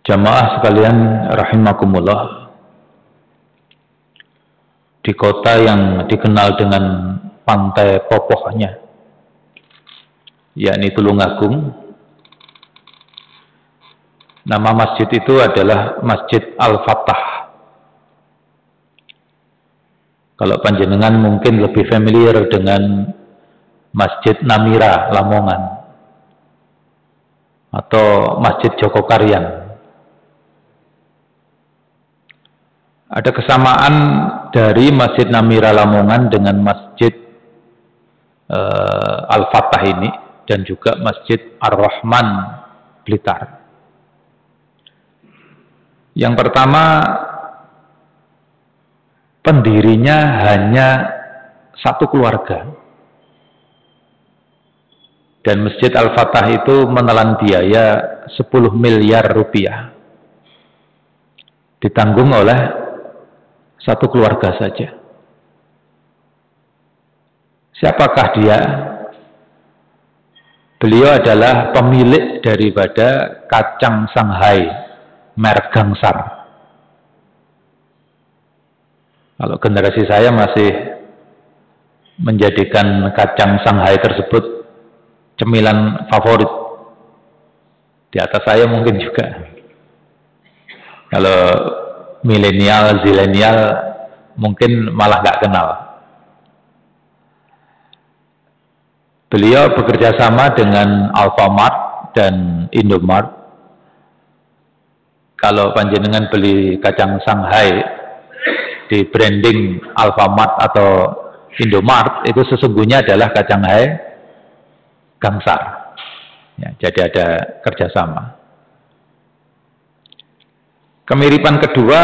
Jamaah sekalian rahimakumullah, di kota yang dikenal dengan pantai popohnya, yakni Tulungagung, nama masjid itu adalah Masjid Al-Fatah. Kalau panjenengan mungkin lebih familiar dengan Masjid Namira Lamongan atau Masjid Jogokarian. Ada kesamaan dari Masjid Namira Lamongan dengan Masjid Al-Fatah ini, dan juga Masjid Ar-Rahman Blitar. Yang pertama, pendirinya hanya satu keluarga, dan Masjid Al-Fatah itu menelan biaya 10 miliar rupiah, ditanggung oleh satu keluarga saja. Siapakah dia? Beliau adalah pemilik daripada kacang Shanghai merek Gangsar. Kalau generasi saya masih menjadikan kacang Shanghai tersebut cemilan favorit. Di atas saya mungkin juga. Kalau milenial, zilenial mungkin malah nggak kenal. Beliau bekerja sama dengan Alfamart dan Indomart. Kalau panjenengan beli kacang Shanghai di branding Alfamart atau Indomart, itu sesungguhnya adalah kacang Shanghai Gangsar. Ya, jadi ada kerjasama. Kemiripan kedua,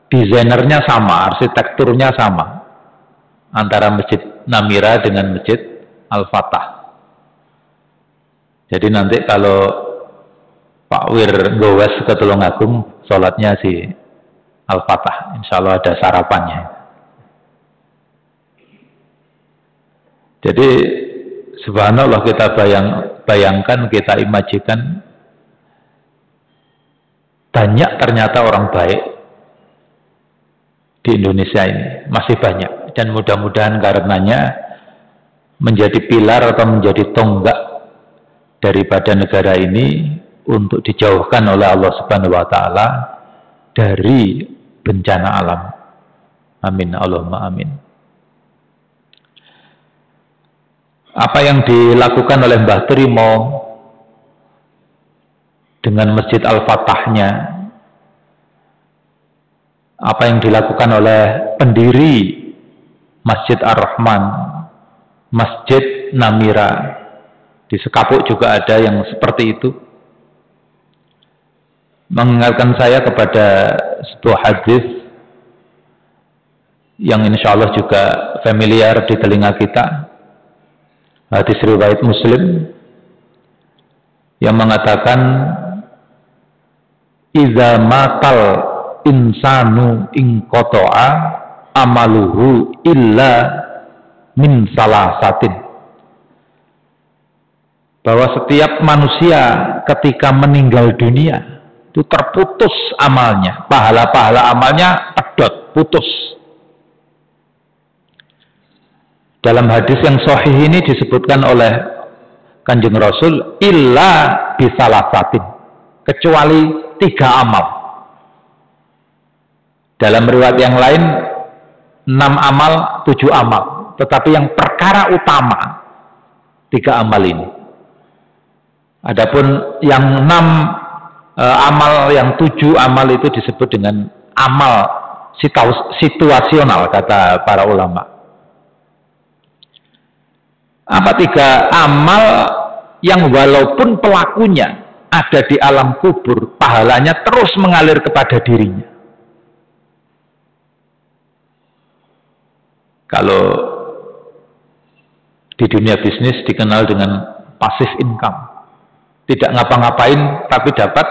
desainernya sama, arsitekturnya sama antara Masjid Namira dengan Masjid Al-Fatah. Jadi nanti kalau Pak Wir gowes ke Tulungagung, sholatnya si Al-Fatah, insya Allah ada sarapannya. Jadi subhanallah, kita bayangkan, kita imajikan, banyak ternyata orang baik di Indonesia ini, masih banyak, dan mudah-mudahan karenanya menjadi pilar atau menjadi tonggak daripada negara ini untuk dijauhkan oleh Allah Subhanahu wa Ta'ala dari bencana alam. Amin, Allahumma amin. Apa yang dilakukan oleh Mbah Trimo dengan Masjid Al-Fatahnya, apa yang dilakukan oleh pendiri Masjid Ar-Rahman, Masjid Namira, di Sekapuk juga ada yang seperti itu, mengingatkan saya kepada sebuah hadis yang insya Allah juga familiar di telinga kita, hadis riwayat Muslim, yang mengatakan, "Iza matal insanu inqata'a amaluhu illa min salasatin." Bahwa setiap manusia ketika meninggal dunia itu terputus amalnya, pahala-pahala amalnya pedot, putus. Dalam hadis yang sahih ini disebutkan oleh Kanjeng Rasul, illa bisalasatin, kecuali 3 amal. Dalam riwayat yang lain 6 amal, 7 amal, tetapi yang perkara utama 3 amal ini. Adapun yang 6 amal, yang 7 amal itu disebut dengan amal situasional, kata para ulama. Apa 3 amal yang walaupun pelakunya ada di alam kubur, pahalanya terus mengalir kepada dirinya? Kalau di dunia bisnis dikenal dengan passive income, tidak ngapa-ngapain tapi dapat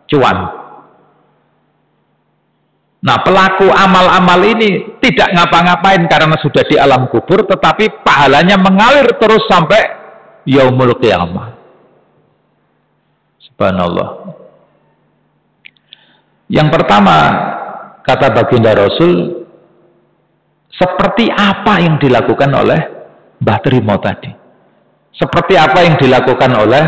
cuan. Nah, pelaku amal-amal ini tidak ngapa-ngapain karena sudah di alam kubur, tetapi pahalanya mengalir terus sampai yaumul qiyamah. Subhanallah. Yang pertama, kata baginda Rasul, seperti apa yang dilakukan oleh Mbah Trimo tadi. Seperti apa yang dilakukan oleh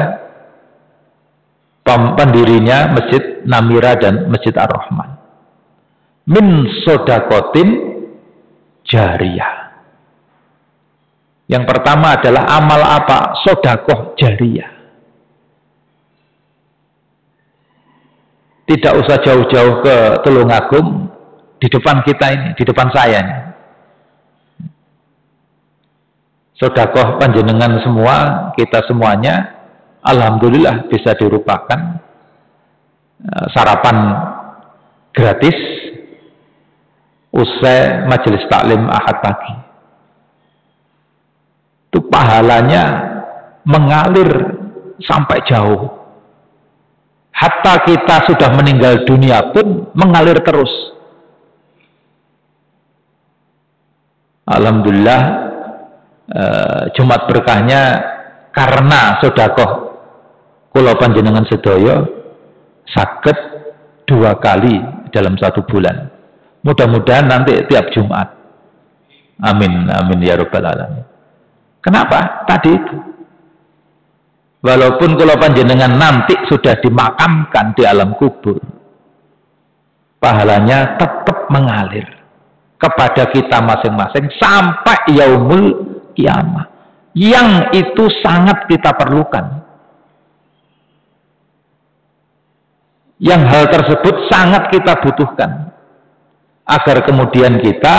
pendirinya Masjid Namira dan Masjid Ar-Rahman. Min sodakotin jariyah. Yang pertama adalah amal apa? Sodakoh jariyah. Tidak usah jauh-jauh ke Tulungagung, di depan kita ini, di depan saya ini. Sodakoh panjenengan semua, kita semuanya, alhamdulillah bisa dirupakan. Sarapan gratis usai majelis taklim Ahad pagi. Itu pahalanya mengalir sampai jauh. Hatta kita sudah meninggal dunia pun mengalir terus. Alhamdulillah, Jumat berkahnya karena sedekah kula panjenengan sedaya saged 2 kali dalam 1 bulan. Mudah-mudahan nanti tiap Jumat. Amin, amin ya rabbal alamin. Kenapa? Tadi itu. Walaupun kula panjenengan nanti sudah dimakamkan di alam kubur, pahalanya tetap mengalir kepada kita masing-masing sampai yaumul kiamah, yang itu sangat kita perlukan. Yang hal tersebut sangat kita butuhkan agar kemudian kita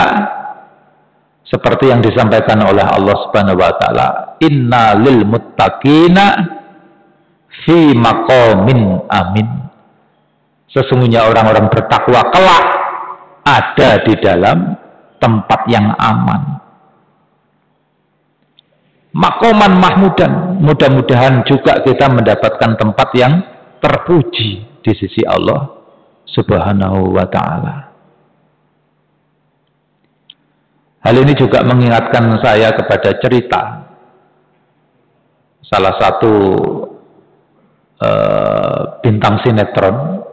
seperti yang disampaikan oleh Allah Subhanahu wa taala, inna lil muttaqina fi maqamin amin. Sesungguhnya orang-orang bertakwa kelak ada di dalam tempat yang aman. Maqaman mahmudan, mudah-mudahan juga kita mendapatkan tempat yang terpuji di sisi Allah Subhanahu wa taala. Hal ini juga mengingatkan saya kepada cerita salah satu bintang sinetron,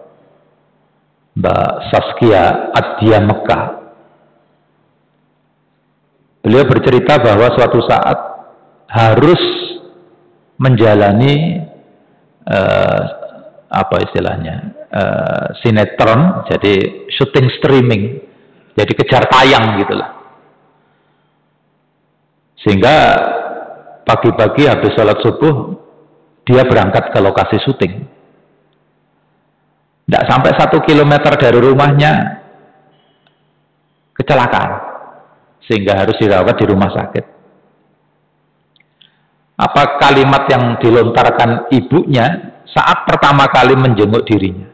Mbak Saskia Adia Mekah. Beliau bercerita bahwa suatu saat harus menjalani apa istilahnya, sinetron, jadi syuting streaming, jadi kejar tayang gitulah. Sehingga pagi-pagi habis sholat subuh dia berangkat ke lokasi syuting. Tidak sampai 1 kilometer dari rumahnya kecelakaan, sehingga harus dirawat di rumah sakit. Apa kalimat yang dilontarkan ibunya saat pertama kali menjenguk dirinya?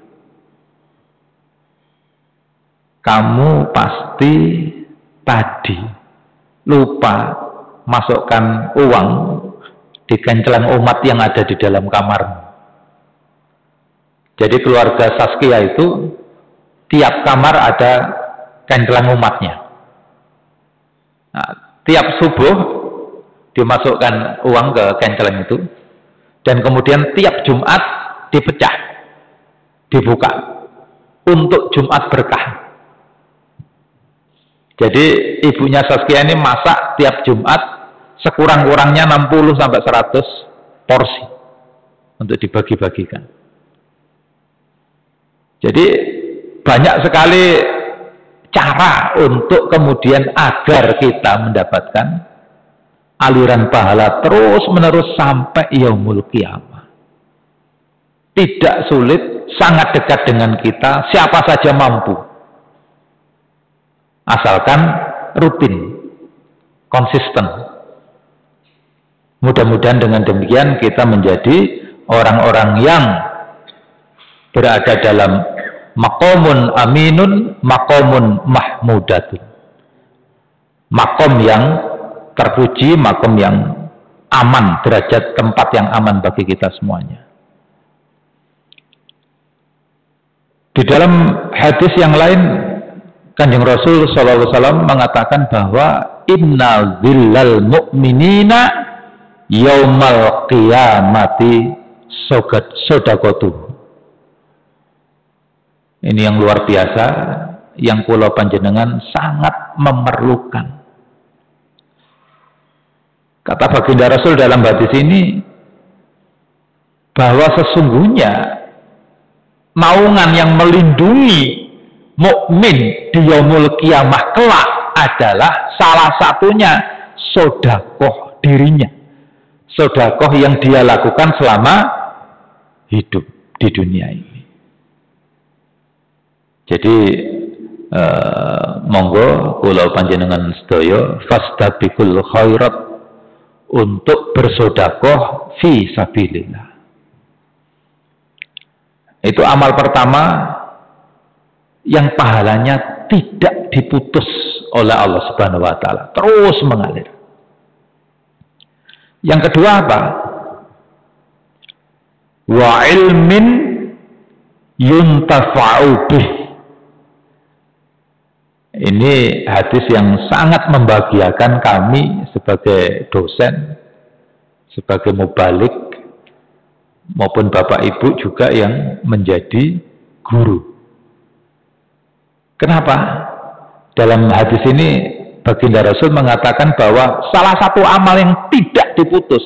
Kamu pasti tadi lupa masukkan uang di kencelang umat yang ada di dalam kamarmu. Jadi keluarga Saskia itu tiap kamar ada kencelang umatnya. Nah, tiap subuh dimasukkan uang ke kencelang itu, dan kemudian tiap Jumat dipecah, dibuka untuk Jumat berkah. Jadi ibunya Saskia ini masak tiap Jumat sekurang-kurangnya 60-100 porsi untuk dibagi-bagikan. Jadi banyak sekali cara untuk kemudian agar kita mendapatkan aliran pahala terus-menerus sampai yaumul qiyamah. Tidak sulit, sangat dekat dengan kita, siapa saja mampu. Asalkan rutin, konsisten. Mudah-mudahan dengan demikian kita menjadi orang-orang yang berada dalam maqamun aminun, maqamun mahmudatun. Makom yang terpuji, makom yang aman, derajat tempat yang aman bagi kita semuanya. Di dalam hadis yang lain, Kanjeng Rasul SAW mengatakan bahwa inna zillal mu'minina yaumal qiyamati sodakotu. Ini yang luar biasa, yang kula panjenengan sangat memerlukan. Kata baginda Rasul dalam hadis ini, bahwa sesungguhnya naungan yang melindungi mukmin di yaumul kiamah kelak adalah salah satunya sodakoh dirinya, sodakoh yang dia lakukan selama hidup di dunia ini. Jadi monggo kula panjenengan sedaya fastabiqul khairat, untuk bersodakoh fi sabilillah. Itu amal pertama yang pahalanya tidak diputus oleh Allah Subhanahu wa taala, terus mengalir. Yang kedua apa? Wa ilmin yuntafa'u bih. Ini hadis yang sangat membahagiakan kami sebagai dosen, sebagai mubalik, maupun bapak ibu juga yang menjadi guru. Kenapa? Dalam hadis ini baginda Rasul mengatakan bahwa salah satu amal yang tidak diputus,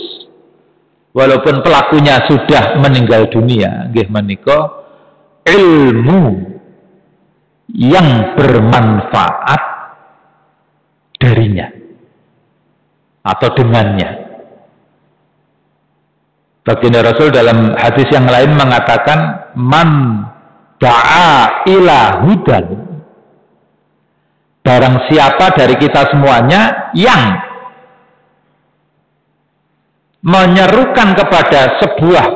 walaupun pelakunya sudah meninggal dunia, nggih menika ilmu yang bermanfaat darinya atau dengannya. Baginda Rasul dalam hadis yang lain mengatakan, man da'a ila hudan, barang siapa dari kita semuanya yang menyerukan kepada sebuah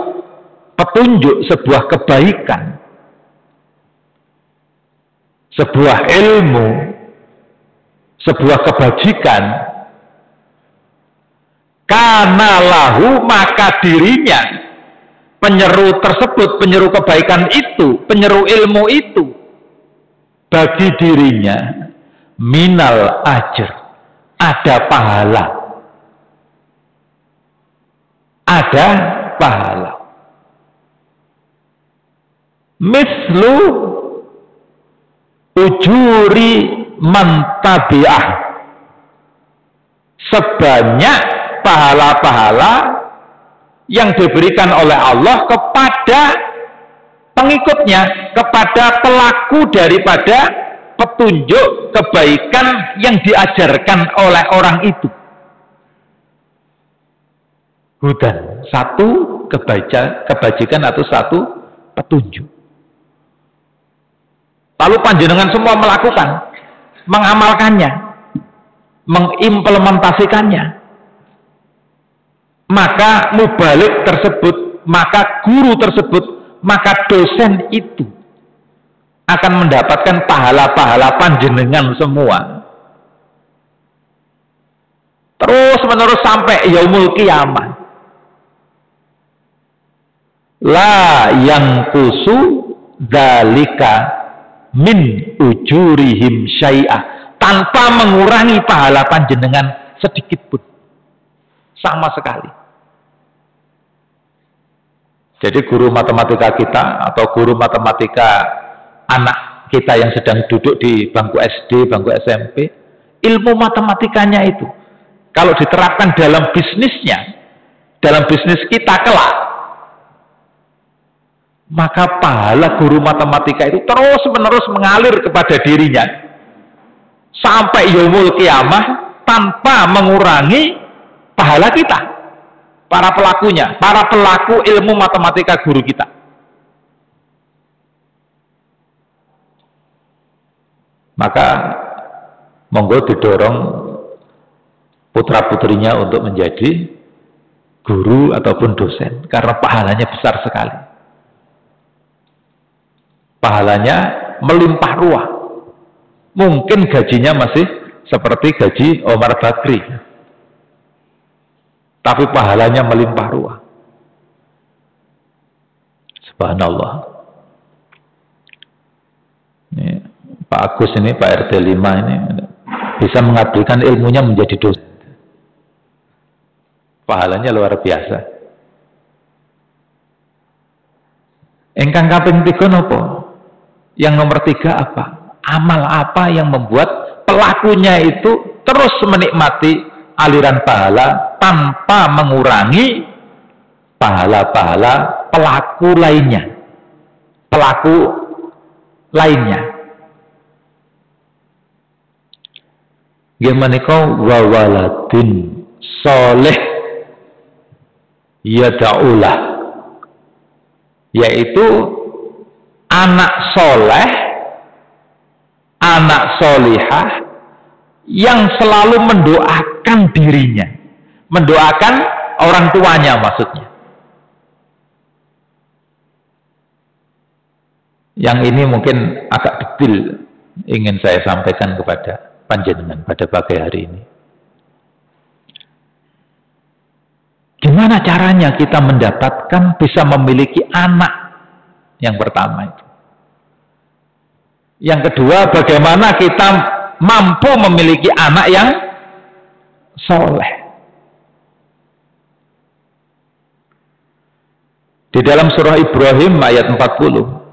petunjuk, sebuah kebaikan, sebuah ilmu, sebuah kebajikan, karena lahu, maka dirinya penyeru tersebut, penyeru kebaikan itu, penyeru ilmu itu, bagi dirinya minal ajr, ada pahala, ada pahala, mislu ujuri mantabi'ah, sebanyak pahala-pahala yang diberikan oleh Allah kepada pengikutnya, kepada pelaku daripada petunjuk kebaikan yang diajarkan oleh orang itu. Hudan, satu kebajikan atau satu petunjuk. Lalu panjenengan semua melakukan, mengamalkannya, mengimplementasikannya. Maka mubalik tersebut, maka guru tersebut, maka dosen itu akan mendapatkan pahala-pahala panjenengan semua. Terus menerus sampai yaumul qiyamah. La yang kusu dalika min ujurihim syai'ah, tanpa mengurangi pahala panjenengan sedikit pun, sama sekali. Jadi guru matematika kita atau guru matematika anak kita yang sedang duduk di bangku SD, bangku SMP, ilmu matematikanya itu kalau diterapkan dalam bisnisnya, dalam bisnis kita kelak, maka pahala guru matematika itu terus menerus mengalir kepada dirinya sampai yaumul qiyamah tanpa mengurangi pahala kita, para pelakunya, para pelaku ilmu matematika guru kita. Maka monggo didorong putra putrinya untuk menjadi guru ataupun dosen, karena pahalanya besar sekali. Pahalanya melimpah ruah. Mungkin gajinya masih seperti gaji Omar Bakri, tapi pahalanya melimpah ruah. Subhanallah. Ini, Pak Agus ini, Pak RT 5 ini bisa mengabdikan ilmunya menjadi dosen. Pahalanya luar biasa. Ingkang kaping 3 napa? Yang nomor 3 apa? Amal apa yang membuat pelakunya itu terus menikmati aliran pahala tanpa mengurangi pahala-pahala pelaku lainnya. Pelaku lainnya. Gimana kau wawaladin soleh yada'ulah, yaitu anak soleh, anak solihah yang selalu mendoakan dirinya, mendoakan orang tuanya maksudnya. Yang ini mungkin agak detail ingin saya sampaikan kepada panjenengan pada pagi hari ini. Gimana caranya kita mendapatkan bisa memiliki anak? Yang pertama itu. Yang kedua, bagaimana kita mampu memiliki anak yang soleh? Di dalam surah Ibrahim ayat 40,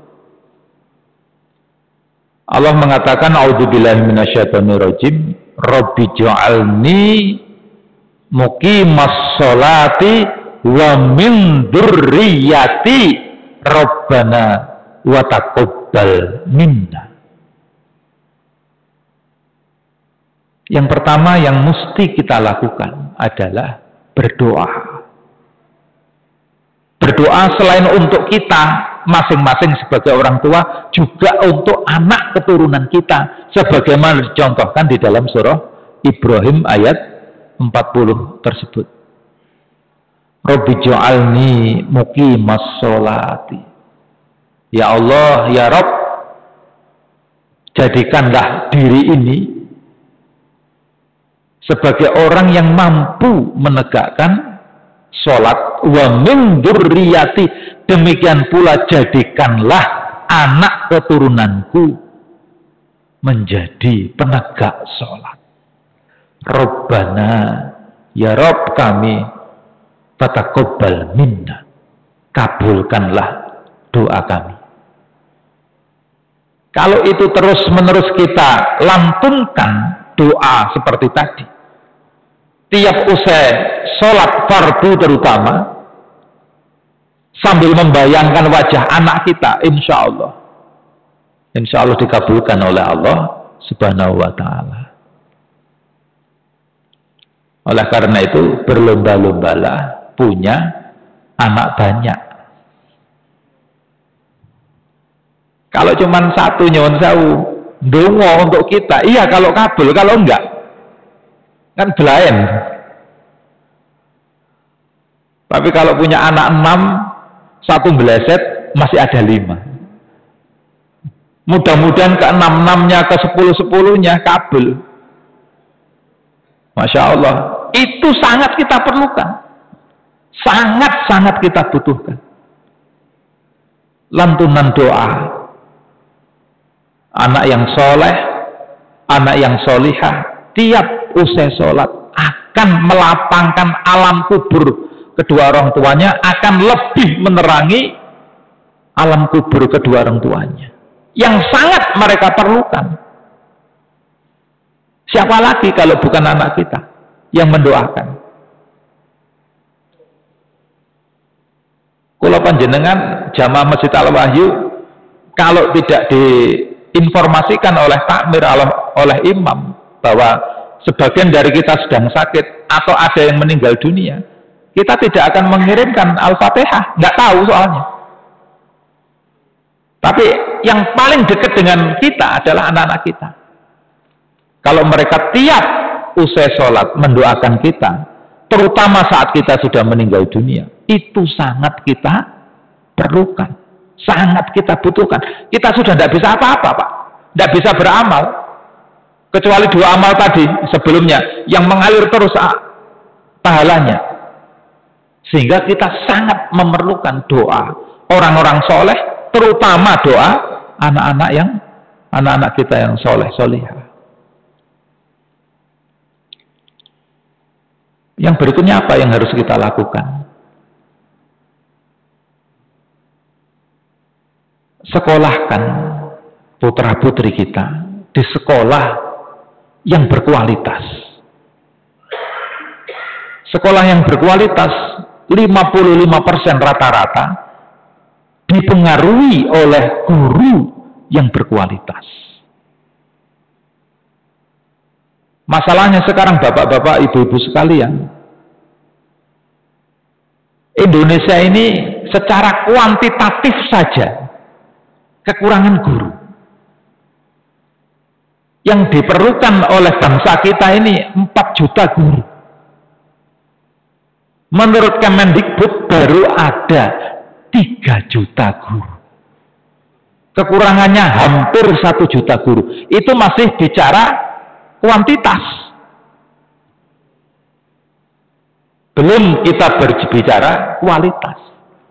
Allah mengatakan, A'udzubillahi minasyaitonirrajim, Rabbi ja'alni muqimas sholati wa min dzurriyyati Rabbana wa taqabbal minna. Yang pertama yang mesti kita lakukan adalah berdoa. Berdoa selain untuk kita masing-masing sebagai orang tua, juga untuk anak keturunan kita, sebagaimana dicontohkan di dalam surah Ibrahim ayat 40 tersebut. Rabbi ja'alni muqimas sholati. Ya Allah, ya Rabb, jadikanlah diri ini sebagai orang yang mampu menegakkan sholat. Wa min dzurriyyati, demikian pula jadikanlah anak keturunanku menjadi penegak sholat. Rabbana, ya Rabb kami, fataqabbal minna, kabulkanlah doa kami. Kalau itu terus-menerus kita lantunkan doa seperti tadi, tiap usai sholat fardu terutama, sambil membayangkan wajah anak kita, insya Allah dikabulkan oleh Allah Subhanahu wa ta'ala. Oleh karena itu, berlomba-lombalah punya anak banyak. Kalau cuma satu nyuwun sewu, ndonga untuk kita, iya kalau kabul, kalau enggak kan belain. Tapi kalau punya anak 6, satu beleset, masih ada 5. Mudah-mudahan ke 6-6-nya, ke 10-10-nya kabul. Masya Allah, itu sangat kita perlukan, sangat-sangat kita butuhkan. Lantunan doa, anak yang soleh, anak yang solihah, tiap usai sholat akan melapangkan alam kubur kedua orang tuanya, akan lebih menerangi alam kubur kedua orang tuanya, yang sangat mereka perlukan. Siapa lagi kalau bukan anak kita yang mendoakan? Kula panjenengan jamaah Masjid Al-Wahyu, kalau tidak diinformasikan oleh takmir, oleh imam, bahwa sebagian dari kita sedang sakit atau ada yang meninggal dunia, kita tidak akan mengirimkan Al-Fatihah, nggak tahu soalnya. Tapi yang paling dekat dengan kita adalah anak-anak kita. Kalau mereka tiap usai sholat mendoakan kita, terutama saat kita sudah meninggal dunia, itu sangat kita perlukan, sangat kita butuhkan. Kita sudah tidak bisa apa-apa, Pak, tidak bisa beramal, kecuali 2 amal tadi sebelumnya, yang mengalir terus pahalanya. Sehingga kita sangat memerlukan doa orang-orang soleh, terutama doa anak-anak kita yang soleh, solihah. Yang berikutnya apa yang harus kita lakukan? Sekolahkan putra-putri kita di sekolah yang berkualitas. Sekolah yang berkualitas 55% rata-rata dipengaruhi oleh guru yang berkualitas. Masalahnya sekarang bapak-bapak, ibu-ibu sekalian, Indonesia ini secara kuantitatif saja kekurangan guru. Yang diperlukan oleh bangsa kita ini 4 juta guru. Menurut Kemendikbud baru ada 3 juta guru. Kekurangannya hampir 1 juta guru. Itu masih bicara kuantitas. Belum kita berbicara kualitas.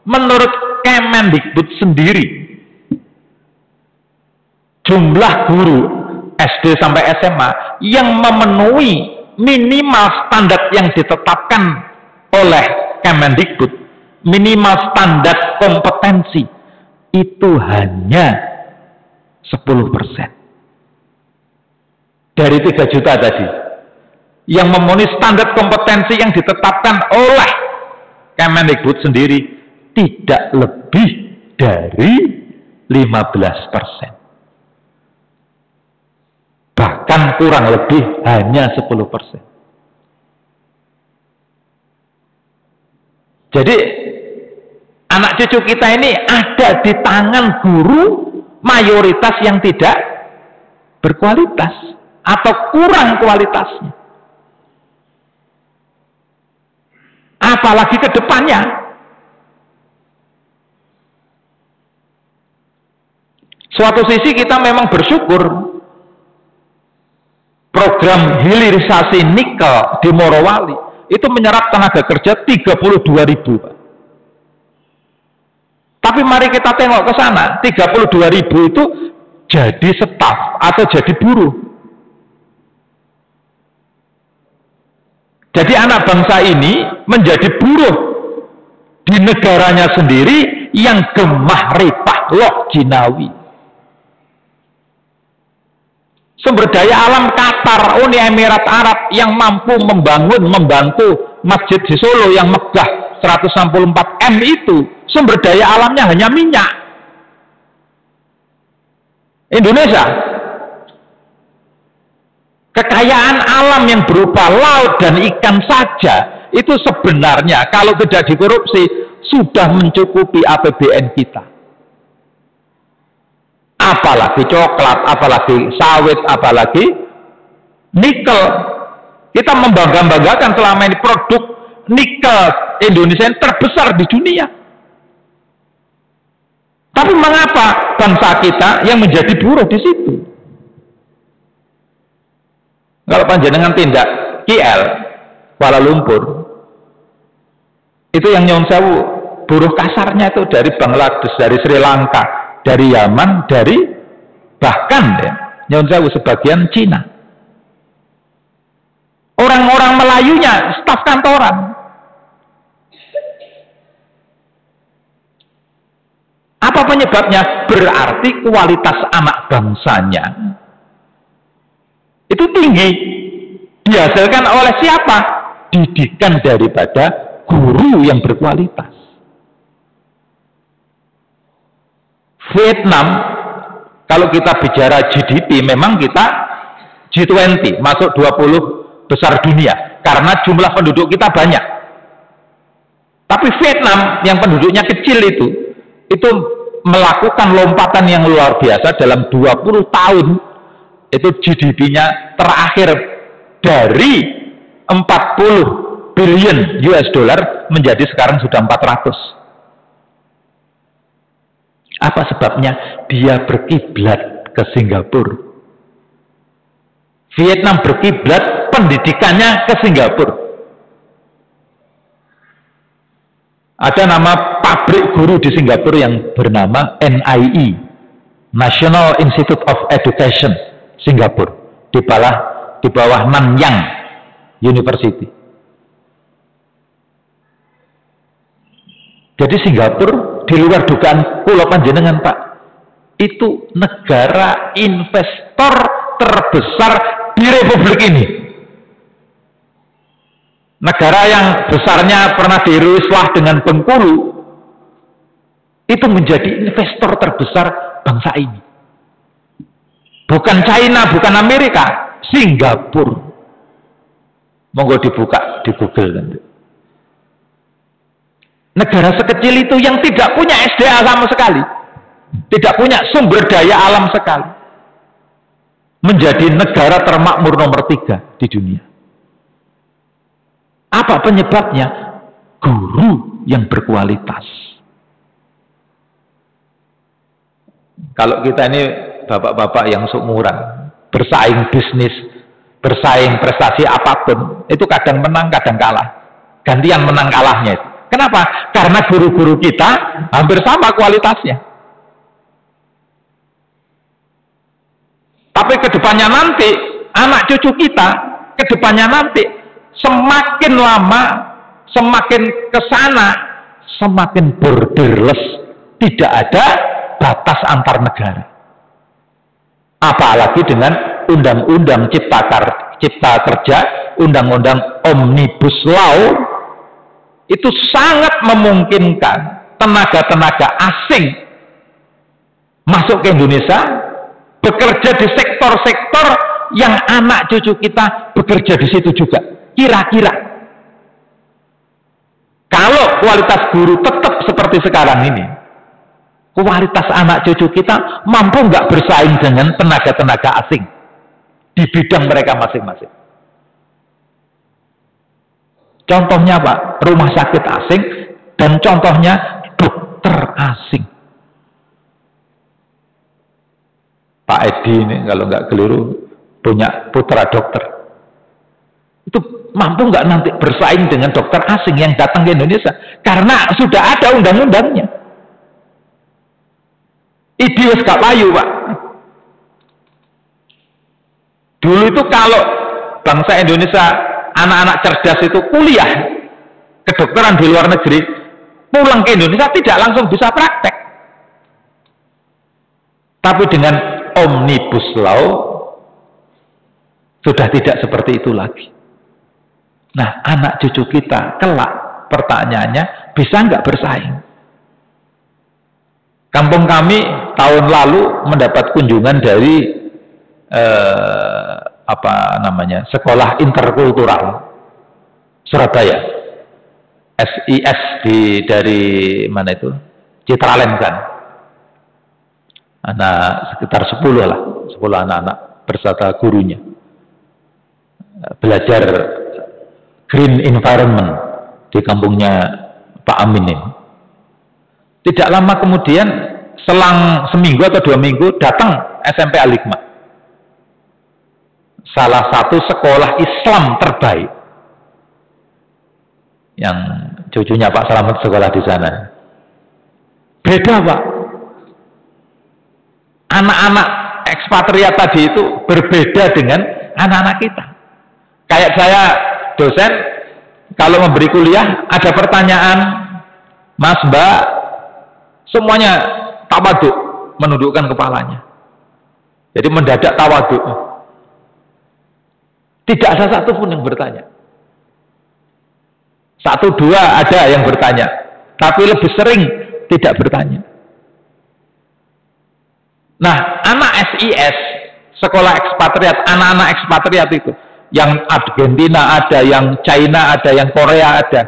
Menurut Kemendikbud sendiri, jumlah guru SD sampai SMA yang memenuhi minimal standar yang ditetapkan oleh Kemendikbud, minimal standar kompetensi, itu hanya 10%. Dari 3 juta tadi, yang memenuhi standar kompetensi yang ditetapkan oleh Kemendikbud sendiri tidak lebih dari 15%. Bahkan kurang lebih hanya 10%. Jadi anak cucu kita ini ada di tangan guru mayoritas yang tidak berkualitas atau kurang kualitasnya. Apalagi ke depannya. Suatu sisi kita memang bersyukur program hilirisasi nikel di Morowali itu menyerap tenaga kerja 32.000. Tapi mari kita tengok ke sana, 32.000 itu jadi staf atau jadi buruh. Jadi anak bangsa ini menjadi buruh di negaranya sendiri yang gemah ripah lok jinawi. Sumber daya alam Qatar, Uni Emirat Arab yang mampu membantu masjid di Solo yang megah 164 M itu, sumber daya alamnya hanya minyak. Indonesia, kekayaan alam yang berupa laut dan ikan saja, itu sebenarnya kalau tidak dikorupsi, sudah mencukupi APBN kita. Apalagi coklat, apalagi sawit, apalagi nikel. Kita membangga-banggakan selama ini produk nikel Indonesia yang terbesar di dunia. Tapi mengapa bangsa kita yang menjadi buruh di situ? Kalau panjenengan tindak KL, Kuala Lumpur, itu yang nyuwun sewu, buruh kasarnya itu dari Bangladesh, dari Sri Lanka, dari Yaman, dari bahkan ya, nyuwun sewu sebagian Cina. Orang-orang Melayunya staf kantoran. Apa penyebabnya? Berarti kualitas anak bangsanya itu tinggi. Dihasilkan oleh siapa? Didikan daripada guru yang berkualitas. Vietnam, kalau kita bicara GDP, memang kita G20, masuk 20 besar dunia, karena jumlah penduduk kita banyak. Tapi Vietnam, yang penduduknya kecil itu melakukan lompatan yang luar biasa dalam 20 tahun, itu GDP-nya terakhir dari 40 billion US dollar menjadi sekarang sudah 400. Apa sebabnya? Dia berkiblat ke Singapura. Vietnam berkiblat pendidikannya ke Singapura. Ada nama pabrik guru di Singapura yang bernama NIE, National Institute of Education Singapura, di bawah Nanyang University. Jadi Singapura di luar dugaan kula panjenengan, Pak, itu negara investor terbesar di Republik ini. Negara yang besarnya pernah diruislah dengan Bengkulu, itu menjadi investor terbesar bangsa ini. Bukan China, bukan Amerika, Singapura. Monggo dibuka di Google nanti. Negara sekecil itu yang tidak punya SDA sama sekali, tidak punya sumber daya alam sekali, menjadi negara termakmur nomor 3 di dunia. Apa penyebabnya? Guru yang berkualitas. Kalau kita ini bapak-bapak yang seumuran, bersaing bisnis, bersaing prestasi apapun, itu kadang menang, kadang kalah. Gantian menang kalahnya itu. Kenapa? Karena guru-guru kita hampir sama kualitasnya. Tapi kedepannya nanti, anak cucu kita, kedepannya nanti, semakin lama, semakin kesana, semakin borderless. Tidak ada batas antar negara. Apalagi dengan undang-undang cipta kerja, undang-undang Omnibus Law, itu sangat memungkinkan tenaga-tenaga asing masuk ke Indonesia, bekerja di sektor-sektor yang anak cucu kita bekerja di situ juga. Kira-kira kalau kualitas guru tetap seperti sekarang ini, kualitas anak cucu kita mampu nggak bersaing dengan tenaga-tenaga asing di bidang mereka masing-masing? Contohnya Pak, rumah sakit asing, dan contohnya dokter asing. Pak Edi ini kalau nggak keliru punya putra dokter. Itu mampu nggak nanti bersaing dengan dokter asing yang datang ke Indonesia? Karena sudah ada undang-undangnya. Idi wis gak payu Pak. Dulu itu kalau bangsa Indonesia, anak-anak cerdas itu kuliah kedokteran di luar negeri, pulang ke Indonesia tidak langsung bisa praktek. Tapi dengan Omnibus Law sudah tidak seperti itu lagi. Nah, anak cucu kita kelak, pertanyaannya, bisa nggak bersaing? Kampung kami tahun lalu mendapat kunjungan dari Sekolah Interkultural Surabaya, SIS dari mana itu? Citraland kan. Anak sekitar 10 lah, 10 anak-anak beserta gurunya. Belajar green environment di kampungnya Pak Amin ini. Tidak lama kemudian, selang seminggu atau 2 minggu, datang SMP Al-Hikmah, salah satu sekolah Islam terbaik yang cucunya Pak Slamet sekolah di sana. Beda Pak, anak-anak ekspatriat tadi itu berbeda dengan anak-anak kita. Kayak saya dosen, kalau memberi kuliah ada pertanyaan, Mas Mbak, semuanya tawaduk, menundukkan kepalanya. Jadi mendadak tawaduk. Tidak ada satupun yang bertanya. 1-2 ada yang bertanya, tapi lebih sering tidak bertanya. Nah, anak SIS, sekolah ekspatriat, anak-anak ekspatriat itu, yang Argentina ada, yang China ada, yang Korea ada,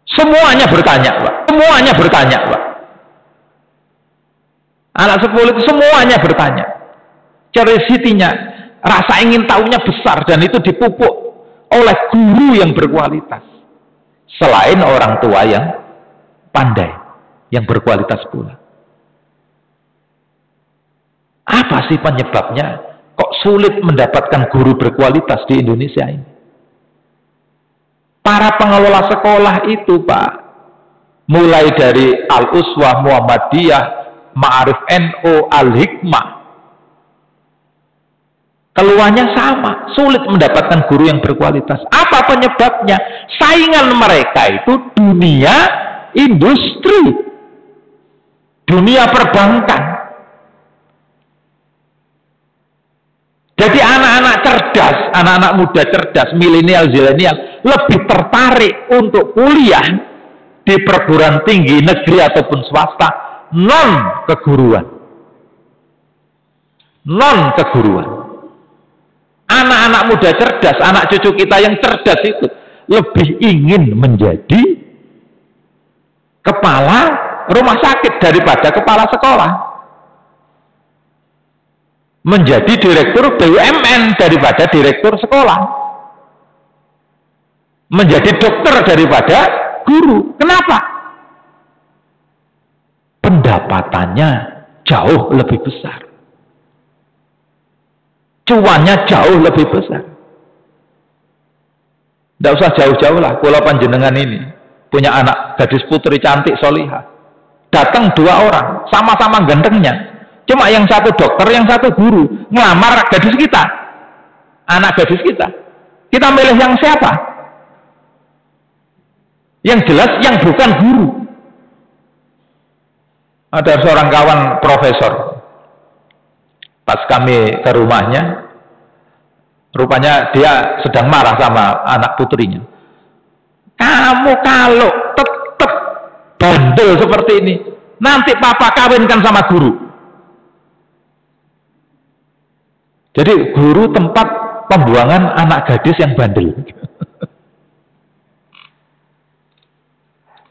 semuanya bertanya Pak. Semuanya bertanya Pak. Anak 10 itu semuanya bertanya. Curiosity-nya, rasa ingin tahunya besar, dan itu dipupuk oleh guru yang berkualitas. Selain orang tua yang pandai, yang berkualitas pula. Apa sih penyebabnya? Kok sulit mendapatkan guru berkualitas di Indonesia ini? Para pengelola sekolah itu Pak, mulai dari Al-Uswah, Muhammadiyah, Ma'arif NU, Al-Hikmah, keluarnya sama, sulit mendapatkan guru yang berkualitas. Apa penyebabnya? Saingan mereka itu dunia industri. dunia perbankan. Jadi anak-anak cerdas, anak-anak muda cerdas, milenial, zilenial lebih tertarik untuk kuliah di perguruan tinggi negeri ataupun swasta non keguruan. Non keguruan. Anak-anak muda cerdas, anak cucu kita yang cerdas itu lebih ingin menjadi kepala rumah sakit daripada kepala sekolah. Menjadi direktur BUMN daripada direktur sekolah. Menjadi dokter daripada guru. Kenapa? Pendapatannya jauh lebih besar. Cuannya jauh lebih besar. Tidak usah jauh-jauh lah. Kalau panjenengan ini punya anak gadis putri cantik solihah, datang 2 orang, sama-sama gantengnya. Cuma yang satu dokter, yang satu guru, ngelamar gadis kita, anak gadis kita. Kita milih yang siapa? Yang jelas yang bukan guru. Ada seorang kawan profesor, pas kami ke rumahnya, rupanya dia sedang marah sama anak putrinya. Kamu kalau tetap bandel seperti ini, nanti papa kawinkan sama guru. Jadi guru tempat pembuangan anak gadis yang bandel.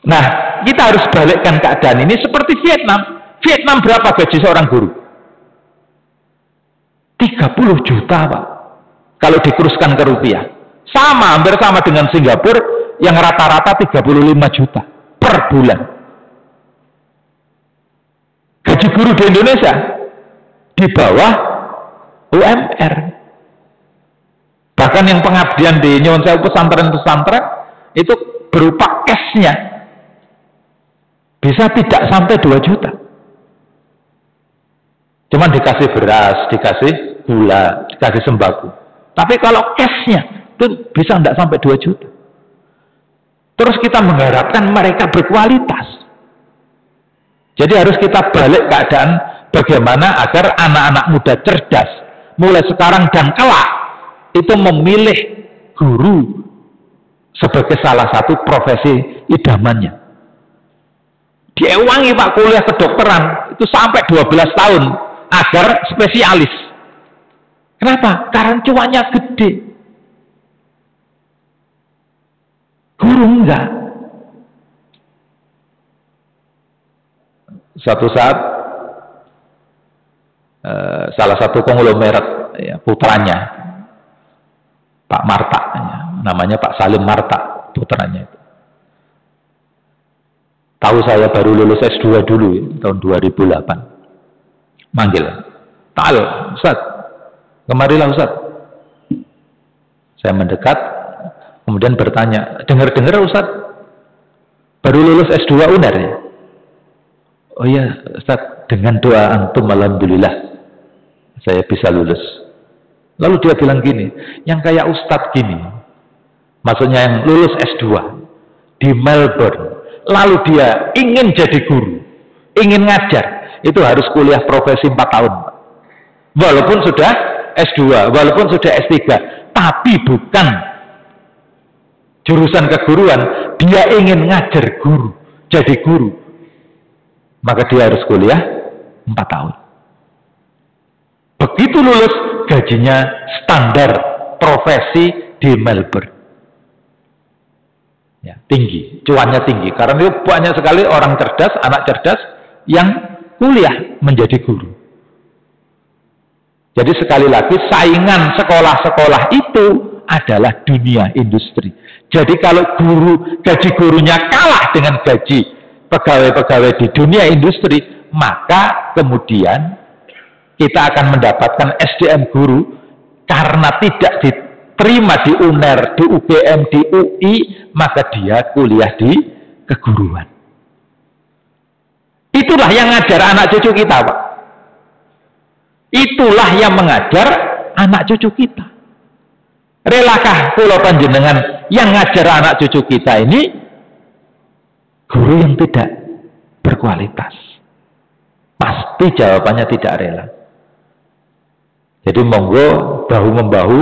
Nah, kita harus balikkan keadaan ini seperti Vietnam. Vietnam berapa gaji seorang guru? 30 juta, Pak. Kalau dikuruskan ke rupiah. Sama, hampir sama dengan Singapura yang rata-rata 35 juta per bulan. Gaji guru di Indonesia di bawah UMR. Bahkan yang pengabdian di Nyuwun Sewu pesantren-pesantren itu berupa cashnya bisa tidak sampai 2 juta. Cuman dikasih beras, dikasih gula, dikasih sembako. Tapi kalau cashnya itu bisa tidak sampai 2 juta. Terus kita mengharapkan mereka berkualitas. Jadi harus kita balik keadaan bagaimana agar anak-anak muda cerdas mulai sekarang dan kelak itu memilih guru sebagai salah satu profesi idamannya. Diewangi Pak kuliah kedokteran itu sampai 12 tahun agar spesialis. Kenapa? Karena cuannya gede. Guru enggak. Suatu saat salah satu konglomerat ya, putranya Pak Marta, namanya Pak Salim Marta, putranya itu. Tahu saya baru lulus S2 dulu ya, tahun 2008. Manggil, "Ta'al, Ustaz, kemarilah Ustaz." Saya mendekat, kemudian bertanya, "Dengar-dengar Ustaz baru lulus S2 UNER ya?" "Oh iya Ustaz, dengan doa antum alhamdulillah saya bisa lulus." Lalu dia bilang gini, yang kayak Ustadz gini, maksudnya yang lulus S2 di Melbourne, lalu dia ingin jadi guru, ingin ngajar, itu harus kuliah profesi 4 tahun. Walaupun sudah S2, walaupun sudah S3, tapi bukan jurusan keguruan, dia ingin ngajar guru, jadi guru. Maka dia harus kuliah 4 tahun. Begitu lulus, gajinya standar profesi di Melbourne. Ya, tinggi, cuannya tinggi. Karena itu banyak sekali orang cerdas, anak cerdas yang kuliah menjadi guru. Jadi sekali lagi, saingan sekolah-sekolah itu adalah dunia industri. Jadi kalau gaji gurunya kalah dengan gaji pegawai-pegawai di dunia industri, maka kemudian kita akan mendapatkan SDM guru karena tidak diterima di UNER, di UGM, di UI, maka dia kuliah di keguruan. Itulah yang ngajar anak cucu kita, Pak. Itulah yang mengajar anak cucu kita. Relakah kula panjenengan yang ngajar anak cucu kita ini guru yang tidak berkualitas? pasti jawabannya tidak rela. Jadi monggo bahu-membahu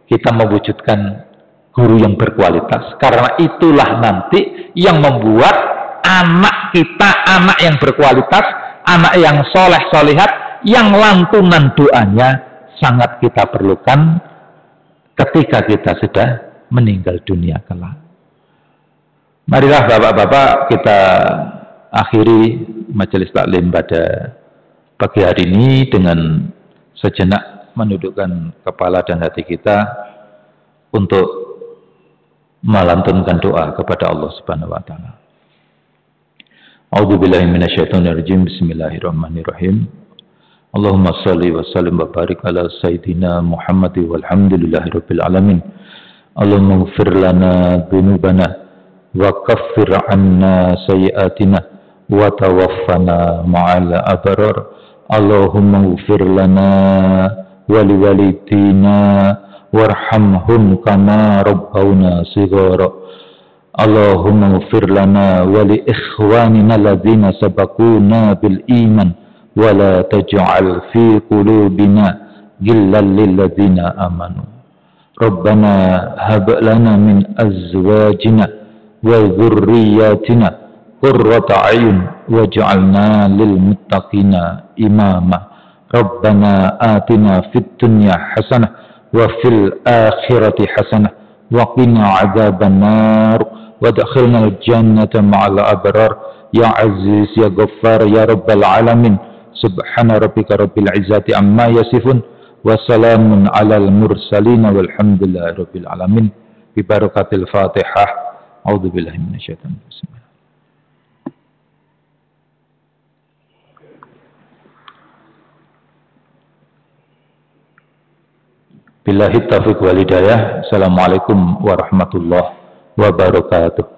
kita mewujudkan guru yang berkualitas, karena itulah nanti yang membuat anak kita anak yang berkualitas, anak yang soleh solihat, yang lantunan doanya sangat kita perlukan ketika kita sudah meninggal dunia kelak. Marilah bapak-bapak kita akhiri majelis taklim pada pagi hari ini dengan sejenak menundukkan kepala dan hati kita untuk melantunkan doa kepada Allah Subhanahu wa taala. A'udzubillahi minasyaitonirrajim. Bismillahirrahmanirrahim. Allahumma shalli wa sallim wa barik ala sayyidina Muhammad walhamdulillahirabbil alamin. Allahumma ighfir lana dzunubana wa kaffir 'anna sayyi'atina wa tawaffana ma'al abrar. Allahumma ighfir lana wa liwalidina warhamhum kama rabbawna shighara. Allahumma ighfir lana wa li ikhwanina alladhina sabaquna bil iman wa la taj'al fi qulubina ghillan lil ladzina amanu. Rabbana hab lana min azwajina wa dhurriyyatina qurrata a'yun waj'alna lil muttaqina imama. Rabbana atina fid dunya hasanah wa fil akhirati hasanah wa qina adzabannar wa adkhilna al-jannata ma'al abrar ya aziz ya ghaffar ya rabbal alamin. Subhana rabbika rabbil izzati amma yasifun wa salamun alal mursalin walhamdulillahi rabbil alamin. Bi barakatil Fatihah. A'udzu billahi minasyaitonir rajim. Billahi taufiq wal hidayah. Assalamualaikum warahmatullahi wabarakatuh.